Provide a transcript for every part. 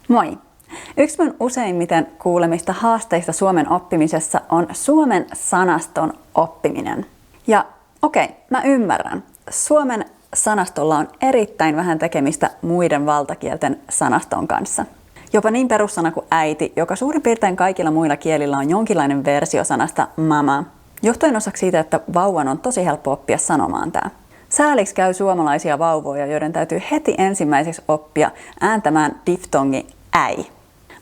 Moi! Yksi mun useimmiten kuulemista haasteista suomen oppimisessa on suomen sanaston oppiminen. Ja mä ymmärrän. Suomen sanastolla on erittäin vähän tekemistä muiden valtakielten sanaston kanssa. Jopa niin perussana kuin äiti, joka suurin piirtein kaikilla muilla kielillä on jonkinlainen versio sanasta mama, johtuen osaksi siitä, että vauvan on tosi helppo oppia sanomaan tää. Sääliksi käy suomalaisia vauvoja, joiden täytyy heti ensimmäiseksi oppia ääntämään diftongi äi.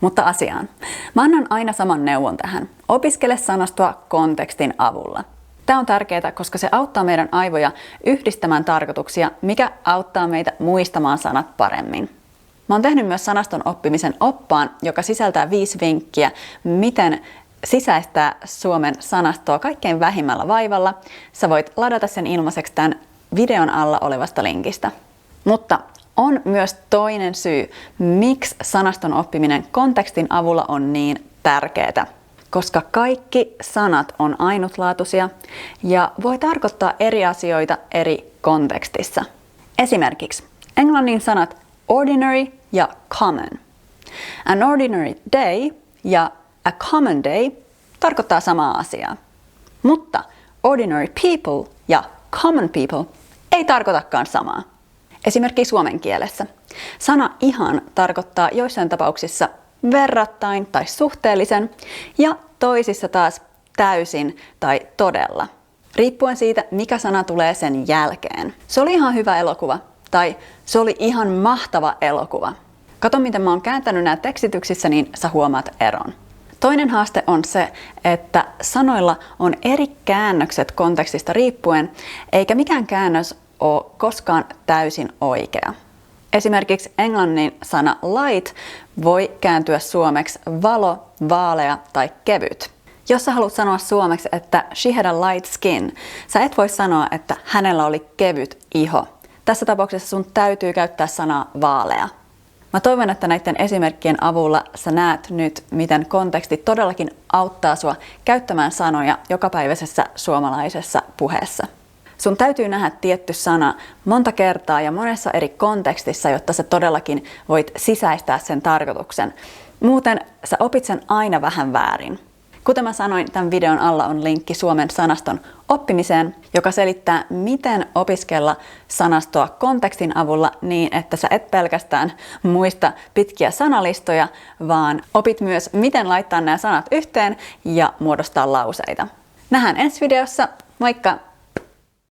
Mutta asiaan. Mä annan aina saman neuvon tähän. Opiskele sanastoa kontekstin avulla. Tämä on tärkeää, koska se auttaa meidän aivoja yhdistämään tarkoituksia, mikä auttaa meitä muistamaan sanat paremmin. Mä oon tehnyt myös sanaston oppimisen oppaan, joka sisältää 5 vinkkiä, miten sisäistää suomen sanastoa kaikkein vähimmällä vaivalla. Sä voit ladata sen ilmaiseksi tämän videon alla olevasta linkistä. Mutta on myös toinen syy, miksi sanaston oppiminen kontekstin avulla on niin tärkeää. Koska kaikki sanat on ainutlaatuisia ja voi tarkoittaa eri asioita eri kontekstissa. Esimerkiksi englannin sanat ordinary ja common. An ordinary day ja a common day tarkoittaa samaa asiaa. Mutta ordinary people ja common people ei tarkoitakaan samaa. Esimerkiksi suomen kielessä. Sana ihan tarkoittaa joissain tapauksissa verrattain tai suhteellisen ja toisissa taas täysin tai todella. Riippuen siitä, mikä sana tulee sen jälkeen. Se oli ihan hyvä elokuva tai se oli ihan mahtava elokuva. Kato, miten mä oon kääntänyt nämä tekstityksissä, niin sä huomaat eron. Toinen haaste on se, että sanoilla on eri käännökset kontekstista riippuen, eikä mikään käännös ole koskaan täysin oikea. Esimerkiksi englannin sana light voi kääntyä suomeksi valo, vaalea tai kevyt. Jos sä haluat sanoa suomeksi, että she had a light skin, sä et voi sanoa, että hänellä oli kevyt iho. Tässä tapauksessa sun täytyy käyttää sanaa vaalea. Mä toivon, että näiden esimerkkien avulla sä näet nyt, miten konteksti todellakin auttaa sua käyttämään sanoja jokapäiväisessä suomalaisessa puheessa. Sun täytyy nähdä tietty sana monta kertaa ja monessa eri kontekstissa, jotta sä todellakin voit sisäistää sen tarkoituksen. Muuten sä opit sen aina vähän väärin. Kuten mä sanoin, tämän videon alla on linkki suomen sanaston oppimiseen, joka selittää, miten opiskella sanastoa kontekstin avulla niin, että sä et pelkästään muista pitkiä sanalistoja, vaan opit myös, miten laittaa nämä sanat yhteen ja muodostaa lauseita. Nähdään ensi videossa. Moikka!